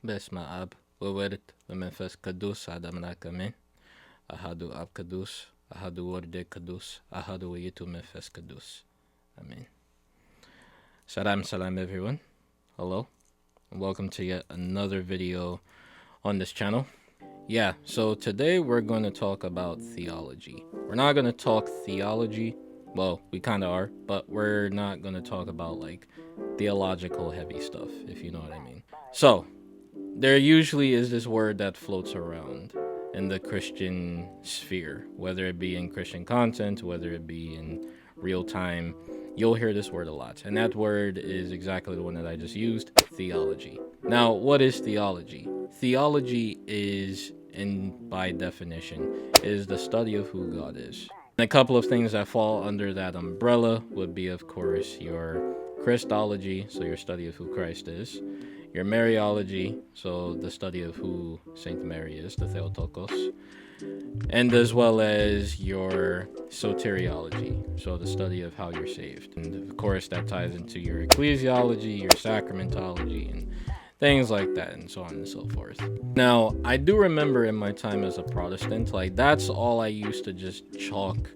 باسم أب وولد ومنفس قدوس عدم كمان أحد أب قدوس أحد ورد قدوس أحد ويتو منفس قدوس. Amen. Salam everyone. Hello and welcome to yet another video on this channel. Yeah, so today we're going to talk about theology. We're not going to talk theology. Well, we kind of are, but we're not going to talk about like theological heavy stuff, if you know what I mean. So, there usually is this word that floats around in the Christian sphere, whether it be in Christian content, whether it be in real time. You'll hear this word a lot, and that word is exactly the one that I just used, theology. Now, what is theology? Theology is, and by definition, is the study of who God is. And a couple of things that fall under that umbrella would be, of course, your Christology, so your study of who Christ is, your Mariology, so the study of who Saint Mary is, the Theotokos, and as well as your soteriology, so the study of how you're saved. And of course, that ties into your ecclesiology, your sacramentology, and things like that, and so on and so forth. Now, I do remember in my time as a Protestant, like that's all I used to just chalk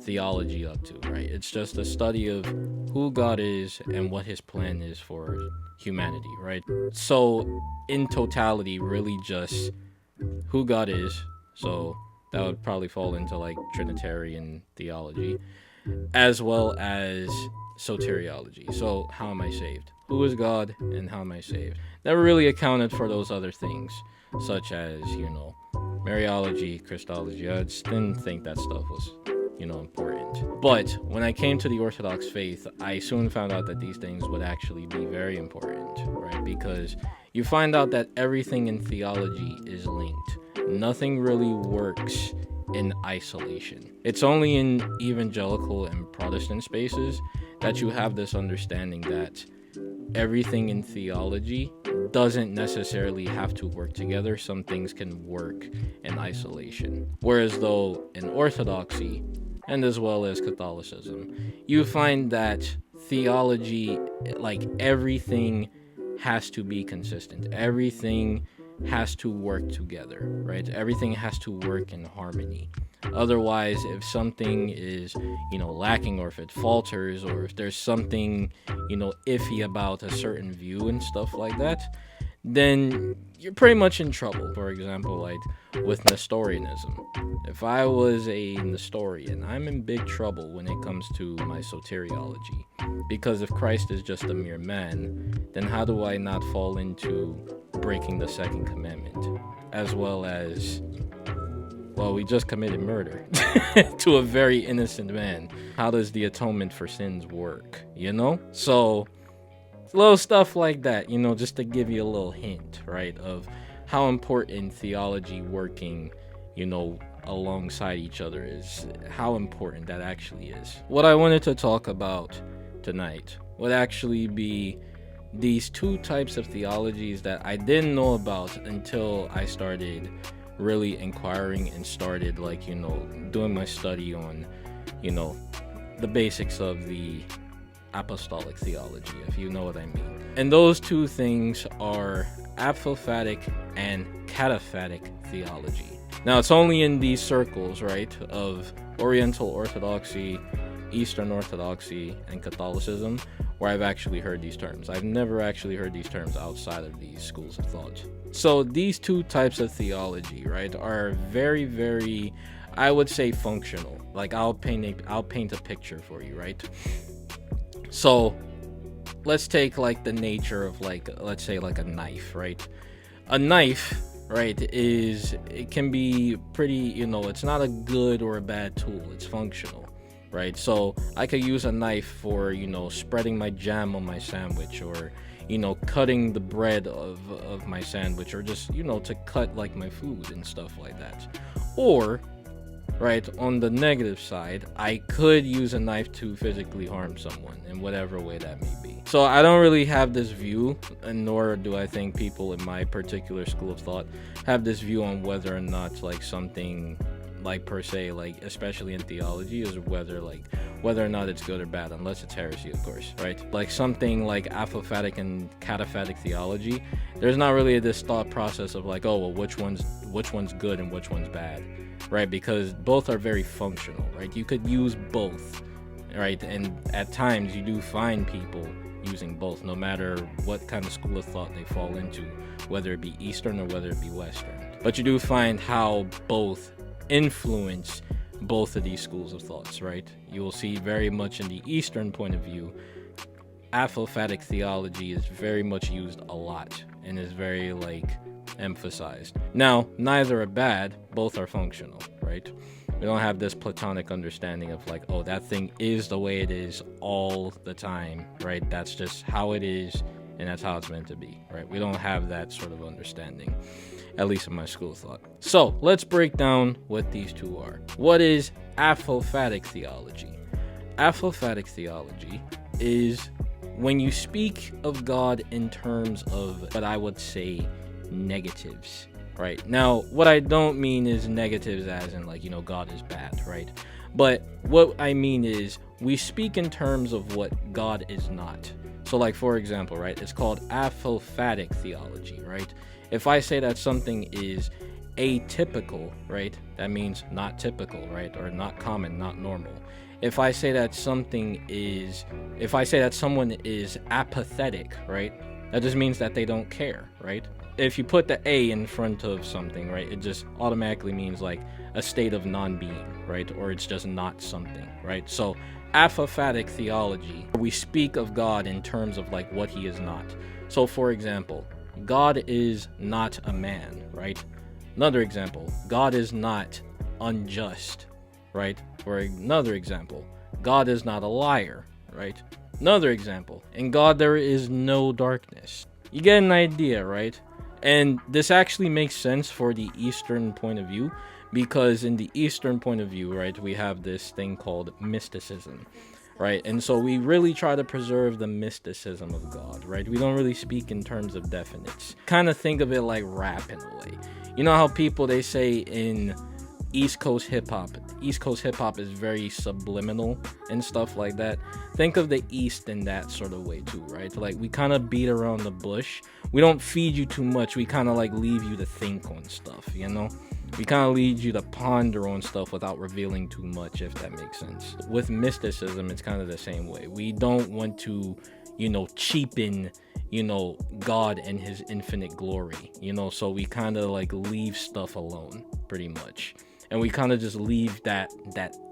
theology up to, right? It's just a study of who God is and what his plan is for humanity, right? So, in totality, really just who God is. So, that would probably fall into like Trinitarian theology, as well as soteriology. So, how am I saved? Who is God and how am I saved? Never really accounted for those other things, such as, Mariology, Christology. I just didn't think that stuff was, important. But when I came to the Orthodox faith, I soon found out that these things would actually be very important, right? Because you find out that everything in theology is linked. Nothing really works in isolation. It's only in evangelical and Protestant spaces that you have this understanding that everything in theology doesn't necessarily have to work together. Some things can work in isolation. Whereas though in Orthodoxy, and as well as Catholicism, you find that theology, like everything has to be consistent. Everything has to work together, right? Everything has to work in harmony. Otherwise, if something is, lacking, or if it falters, or if there's something, iffy about a certain view and stuff like that, then you're pretty much in trouble. For example, like with Nestorianism. If I was a Nestorian, I'm in big trouble when it comes to my soteriology. Because if Christ is just a mere man, then how do I not fall into breaking the second commandment? As well as, well, we just committed murder to a very innocent man. How does the atonement for sins work, So, little stuff like that, just to give you a little hint, right, of how important theology working, alongside each other is, how important that actually is. What I wanted to talk about tonight would actually be these two types of theologies that I didn't know about until I started really inquiring and started doing my study on, the basics of the apostolic theology, if you know what I mean. And those two things are apophatic and cataphatic theology. Now, it's only in these circles, right, of Oriental Orthodoxy, Eastern Orthodoxy, and Catholicism where I've actually heard these terms. I've never actually heard these terms outside of these schools of thought. So these two types of theology, right, are very, very, I would say, functional. Like I'll paint a picture for you, right? So let's take like the nature of let's say like a knife, right? A knife, right, it can be pretty, it's not a good or a bad tool. It's functional, right? So I could use a knife for, spreading my jam on my sandwich, or, cutting the bread of my sandwich, or just, to cut like my food and stuff like that. Or, right, on the negative side, I could use a knife to physically harm someone in whatever way that may be. So I don't really have this view, and nor do I think people in my particular school of thought have this view on whether or not like something like per se, like especially in theology, is whether or not it's good or bad, unless it's heresy, of course, right? Like something like apophatic and cataphatic theology, there's not really this thought process of like, oh well, which one's good and which one's bad, right? Because both are very functional, right? You could use both, right? And at times you do find people using both, no matter what kind of school of thought they fall into, whether it be Eastern or whether it be Western. But you do find how both influence both of these schools of thoughts, right? You will see very much in the Eastern point of view, apophatic theology is very much used a lot and is very like emphasized. Now, neither are bad, both are functional, right? We don't have this platonic understanding of like, oh, that thing is the way it is all the time, right? That's just how it is, and that's how it's meant to be, right? We don't have that sort of understanding, at least in my school of thought. So let's break down what these two are. What is apophatic theology? Apophatic theology is when you speak of God in terms of what I would say negatives. Right. Now, what I don't mean is negatives as in like, God is bad, right? But what I mean is we speak in terms of what God is not. So like, for example, right, it's called apophatic theology, right? If I say that something is atypical, right, that means not typical, right? Or not common, not normal. If I say that someone is apathetic, right, that just means that they don't care, right? If you put the A in front of something, right, it just automatically means like a state of non-being, right? Or it's just not something, right? So apophatic theology, we speak of God in terms of like what he is not. So for example, God is not a man, right? Another example, God is not unjust, right? For another example, God is not a liar, right? Another example, in God there is no darkness. You get an idea, right? And this actually makes sense for the Eastern point of view, because in the Eastern point of view, right, we have this thing called mysticism, right? And so we really try to preserve the mysticism of God, right? We don't really speak in terms of definites. Kind of think of it like rap in a way. You know how people, they say in East Coast hip hop is very subliminal and stuff like that. Think of the East in that sort of way too, right? Like we kind of beat around the bush. We don't feed you too much. We kind of like leave you to think on stuff, we kind of lead you to ponder on stuff without revealing too much, if that makes sense. With mysticism, it's kind of the same way. We don't want to cheapen God and his infinite glory, so we kind of like leave stuff alone pretty much. And we kind of just leave that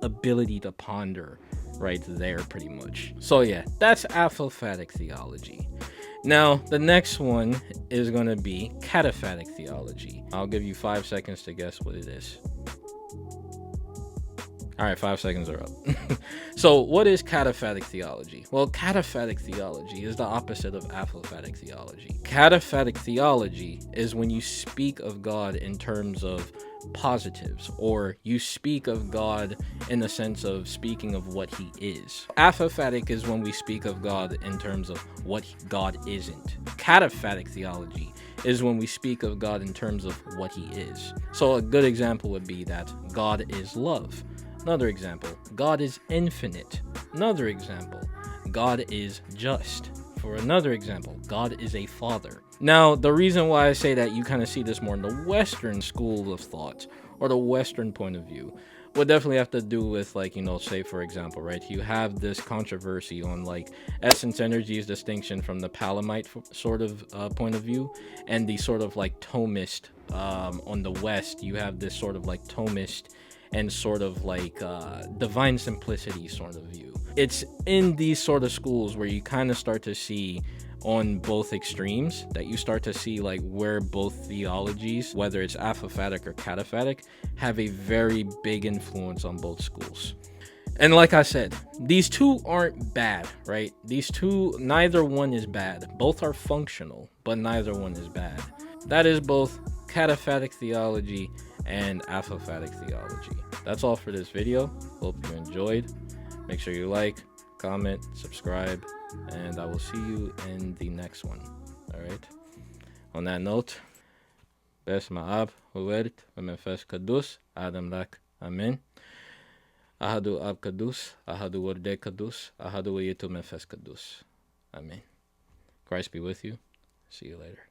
ability to ponder right there pretty much. So yeah, that's apophatic theology. Now, the next one is going to be cataphatic theology. I'll give you 5 seconds to guess what it is. All right, 5 seconds are up. So what is cataphatic theology? Well, cataphatic theology is the opposite of apophatic theology. Cataphatic theology is when you speak of God in terms of positives, or you speak of God in the sense of speaking of what he is. Apophatic is when we speak of God in terms of what God isn't. Cataphatic theology is when we speak of God in terms of what he is. So a good example would be that God is love. Another example, God is infinite. Another example, God is just. For another example, God is a father. Now, the reason why I say that you kind of see this more in the Western school of thought, or the Western point of view, would definitely have to do with, like, say, for example, right, you have this controversy on, like, essence energy's distinction from the Palamite sort of point of view, and the sort of, like, Thomist on the West. You have this sort of, like, Thomist and sort of like divine simplicity sort of view. It's in these sort of schools where you kind of start to see on both extremes, that you start to see like where both theologies, whether it's apophatic or cataphatic, have a very big influence on both schools. And like I said, these two aren't bad, right? These two, neither one is bad. Both are functional, but neither one is bad. That is both cataphatic theology and apophatic theology. That's all for this video. Hope you enjoyed. Make sure you like, comment, subscribe, and I will see you in the next one. All right. On that note, Bes ma'ab huwert v'mefesh kadus adam lak Amen. Ahadu Ab Kadus, Ahadu Worde Kadus, Ahadu Wayetu Mefes Kadus. Amen. Christ be with you. See you later.